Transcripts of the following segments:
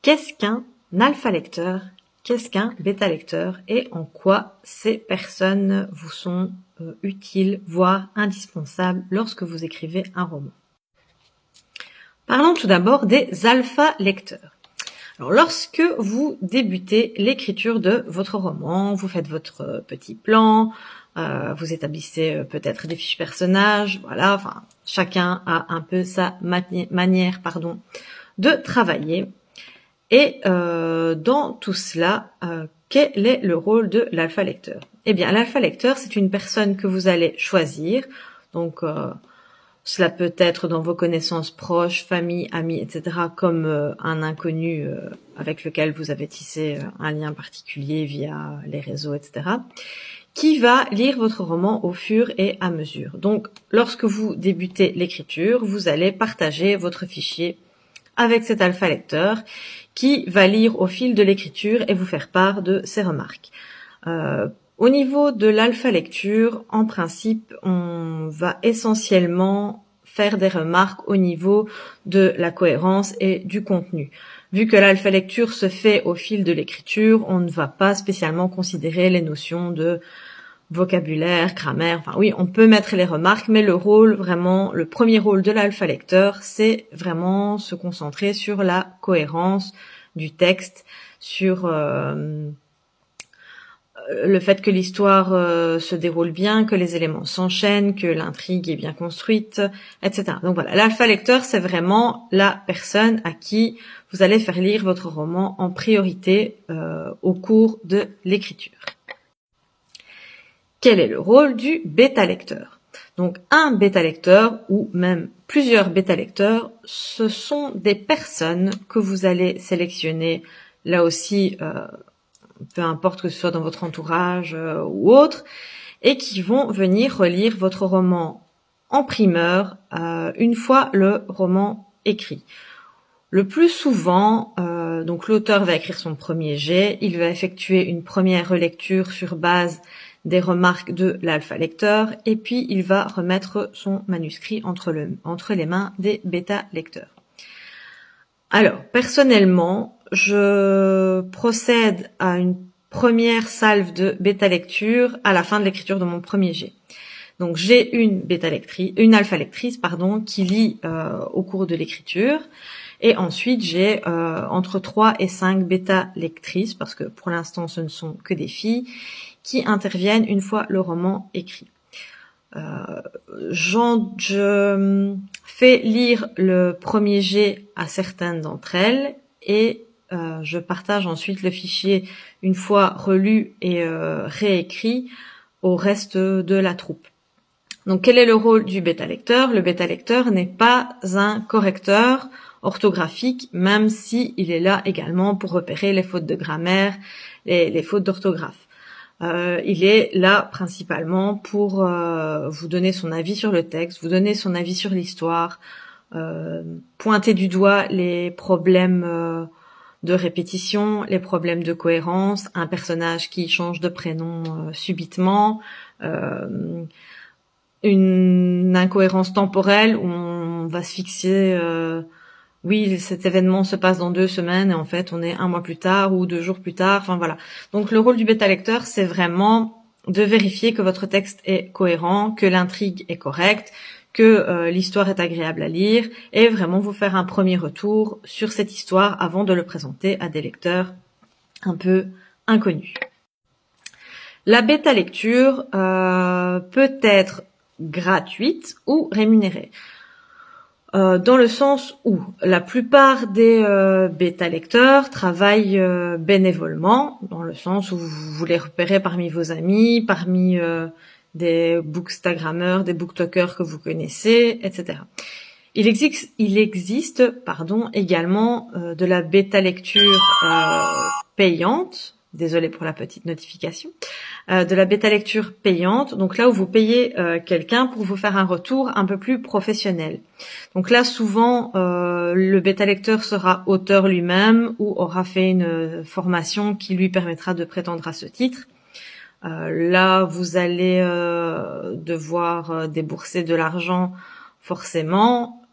Qu'est-ce qu'un alpha-lecteur? Qu'est-ce qu'un bêta-lecteur? Et en quoi ces personnes vous sont utiles, voire indispensables lorsque vous écrivez un roman? Parlons tout d'abord des alpha-lecteurs. Alors, lorsque vous débutez l'écriture de votre roman, vous faites votre petit plan, vous établissez peut-être des fiches personnages, voilà, enfin, chacun a un peu sa manière, de travailler. Et dans tout cela, quel est le rôle de l'alpha-lecteur? Eh bien, l'alpha-lecteur, c'est une personne que vous allez choisir, donc cela peut être dans vos connaissances proches, famille, amis, etc., comme un inconnu avec lequel vous avez tissé un lien particulier via les réseaux, etc., qui va lire votre roman au fur et à mesure. Donc, lorsque vous débutez l'écriture, vous allez partager votre fichier avec cet alpha-lecteur qui va lire au fil de l'écriture et vous faire part de ses remarques. Au niveau de l'alpha-lecture, en principe, on va essentiellement faire des remarques au niveau de la cohérence et du contenu. Vu que l'alpha-lecture se fait au fil de l'écriture, on ne va pas spécialement considérer les notions de vocabulaire, grammaire, enfin oui, on peut mettre les remarques, mais le premier rôle de l'alpha-lecteur, c'est vraiment se concentrer sur la cohérence du texte, sur le fait que l'histoire se déroule bien, que les éléments s'enchaînent, que l'intrigue est bien construite, etc. Donc voilà, l'alpha-lecteur, c'est vraiment la personne à qui vous allez faire lire votre roman en priorité au cours de l'écriture. Quel est le rôle du bêta-lecteur? Donc un bêta-lecteur ou même plusieurs bêta-lecteurs, ce sont des personnes que vous allez sélectionner là aussi, peu importe que ce soit dans votre entourage ou autre, et qui vont venir relire votre roman en primeur une fois le roman écrit. Le plus souvent, donc l'auteur va écrire son premier jet, il va effectuer une première relecture sur base des remarques de l'alpha-lecteur, et puis il va remettre son manuscrit entre les mains des bêta-lecteurs. Alors, personnellement, je procède à une première salve de bêta-lecture à la fin de l'écriture de mon premier jet. Donc, j'ai une alpha-lectrice, qui lit au cours de l'écriture, et ensuite j'ai entre 3 et 5 bêta-lectrices, parce que pour l'instant ce ne sont que des filles, qui interviennent une fois le roman écrit. Je fais lire le premier jet à certaines d'entre elles et je partage ensuite le fichier une fois relu et réécrit au reste de la troupe. Donc quel est le rôle du bêta-lecteur? Le bêta-lecteur n'est pas un correcteur orthographique, même si il est là également pour repérer les fautes de grammaire, les fautes d'orthographe. Il est là principalement pour vous donner son avis sur le texte, vous donner son avis sur l'histoire, pointer du doigt les problèmes de répétition, les problèmes de cohérence, un personnage qui change de prénom subitement, une incohérence temporelle où on va se fixer oui, cet événement se passe dans 2 semaines et en fait on est 1 mois plus tard ou 2 jours plus tard, enfin voilà. Donc le rôle du bêta-lecteur, c'est vraiment de vérifier que votre texte est cohérent, que l'intrigue est correcte, que l'histoire est agréable à lire et vraiment vous faire un premier retour sur cette histoire avant de le présenter à des lecteurs un peu inconnus. La bêta-lecture peut être gratuite ou rémunérée. Dans le sens où la plupart des bêta-lecteurs travaillent bénévolement, dans le sens où vous les repérez parmi vos amis, parmi des bookstagrammeurs, des booktalkers que vous connaissez, etc. Il existe également de la bêta-lecture payante. Désolée pour la petite notification. De la bêta-lecture payante, donc là où vous payez quelqu'un pour vous faire un retour un peu plus professionnel. Donc là, souvent, le bêta-lecteur sera auteur lui-même ou aura fait une formation qui lui permettra de prétendre à ce titre. Là, vous allez devoir débourser de l'argent forcément.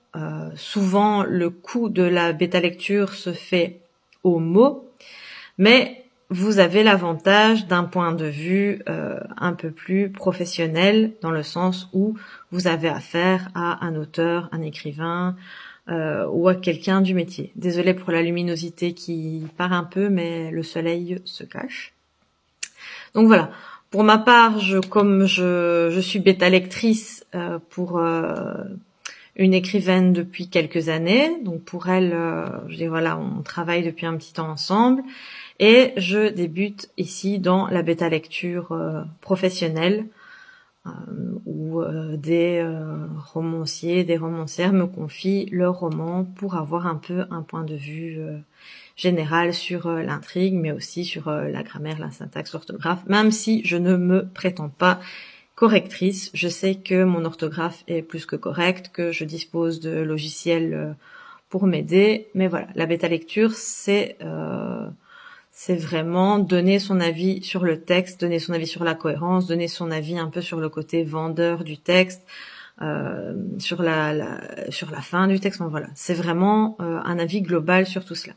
Souvent, le coût de la bêta-lecture se fait au mot, mais vous avez l'avantage d'un point de vue un peu plus professionnel, dans le sens où vous avez affaire à un auteur, un écrivain ou à quelqu'un du métier. Désolée pour la luminosité qui part un peu, mais le soleil se cache. Donc voilà. Pour ma part, comme je suis bêta lectrice pour une écrivaine depuis quelques années, donc pour elle, je dis voilà, on travaille depuis un petit temps ensemble, et je débute ici dans la bêta lecture professionnelle, où des romanciers, des romancières me confient leur roman pour avoir un peu un point de vue général sur l'intrigue, mais aussi sur la grammaire, la syntaxe, l'orthographe. Même si je ne me prétends pas correctrice, je sais que mon orthographe est plus que correcte, que je dispose de logiciels pour m'aider. Mais voilà, la bêta lecture, c'est vraiment donner son avis sur le texte, donner son avis sur la cohérence, donner son avis un peu sur le côté vendeur du texte, sur la fin du texte. Enfin, voilà, c'est vraiment un avis global sur tout cela.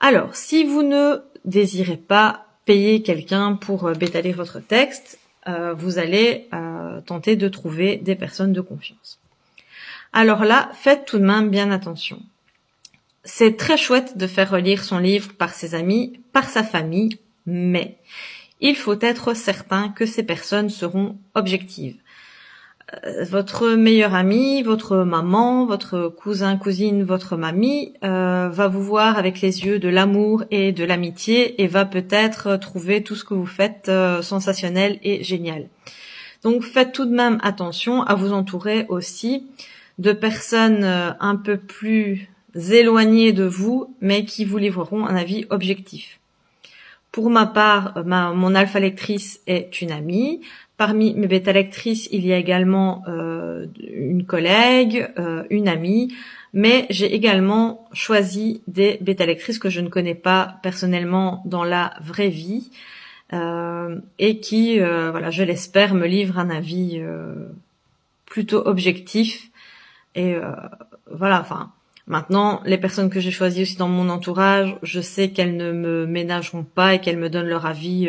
Alors, si vous ne désirez pas payer quelqu'un pour bêta-lire votre texte, vous allez tenter de trouver des personnes de confiance. Alors là, faites tout de même bien attention. C'est très chouette de faire relire son livre par ses amis, par sa famille, mais il faut être certain que ces personnes seront objectives. Votre meilleur ami, votre maman, votre cousin, cousine, votre mamie va vous voir avec les yeux de l'amour et de l'amitié et va peut-être trouver tout ce que vous faites sensationnel et génial. Donc faites tout de même attention à vous entourer aussi de personnes un peu plus éloignées de vous, mais qui vous livreront un avis objectif. Pour ma part, mon alpha lectrice est une amie. Parmi mes bêta lectrices, il y a également une collègue, une amie, mais j'ai également choisi des bêta lectrices que je ne connais pas personnellement dans la vraie vie et qui, voilà, je l'espère, me livrent un avis plutôt objectif. Et voilà, enfin, maintenant, les personnes que j'ai choisies aussi dans mon entourage, je sais qu'elles ne me ménageront pas et qu'elles me donnent leur avis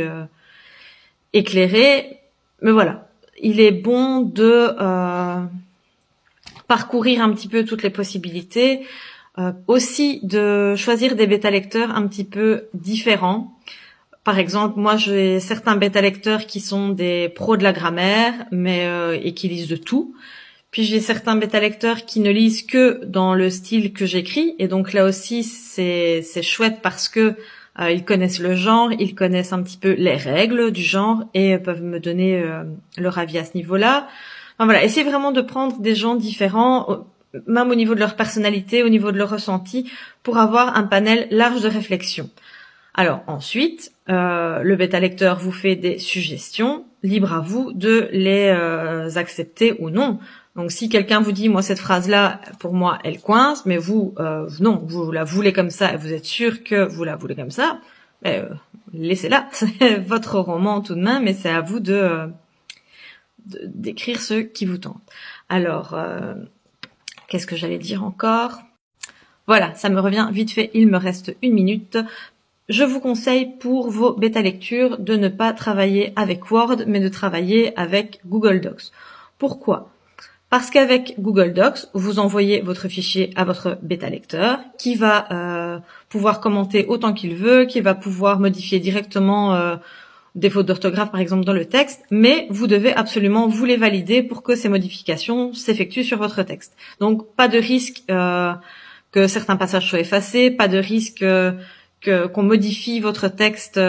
éclairé. Mais voilà, il est bon de parcourir un petit peu toutes les possibilités, aussi de choisir des bêta-lecteurs un petit peu différents. Par exemple, moi j'ai certains bêta-lecteurs qui sont des pros de la grammaire, mais et qui lisent de tout. Puis j'ai certains bêta-lecteurs qui ne lisent que dans le style que j'écris, et donc là aussi c'est chouette parce que ils connaissent le genre, ils connaissent un petit peu les règles du genre et peuvent me donner leur avis à ce niveau-là. Enfin voilà, essayez vraiment de prendre des gens différents, même au niveau de leur personnalité, au niveau de leur ressenti, pour avoir un panel large de réflexion. Alors ensuite, le bêta-lecteur vous fait des suggestions, libre à vous de les accepter ou non. Donc si quelqu'un vous dit, moi cette phrase-là, pour moi, elle coince, mais vous, non, vous la voulez comme ça, et vous êtes sûr que vous la voulez comme ça, laissez-la. C'est votre roman tout de même, mais c'est à vous d'écrire ce qui vous tente. Alors, qu'est-ce que j'allais dire encore ? Voilà, ça me revient vite fait, il me reste 1 minute. Je vous conseille pour vos bêta-lectures de ne pas travailler avec Word, mais de travailler avec Google Docs. Pourquoi ? Parce qu'avec Google Docs, vous envoyez votre fichier à votre bêta-lecteur qui va pouvoir commenter autant qu'il veut, qui va pouvoir modifier directement des fautes d'orthographe par exemple dans le texte, mais vous devez absolument vous les valider pour que ces modifications s'effectuent sur votre texte. Donc pas de risque que certains passages soient effacés, pas de risque qu'on modifie votre texte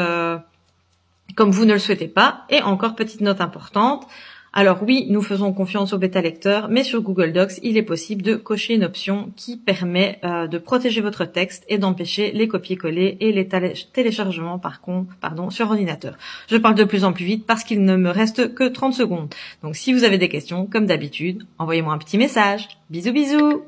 comme vous ne le souhaitez pas. Et encore petite note importante, alors oui, nous faisons confiance aux bêta-lecteurs, mais sur Google Docs, il est possible de cocher une option qui permet de protéger votre texte et d'empêcher les copier-coller et les téléchargements sur ordinateur. Je parle de plus en plus vite parce qu'il ne me reste que 30 secondes. Donc si vous avez des questions, comme d'habitude, envoyez-moi un petit message. Bisous bisous!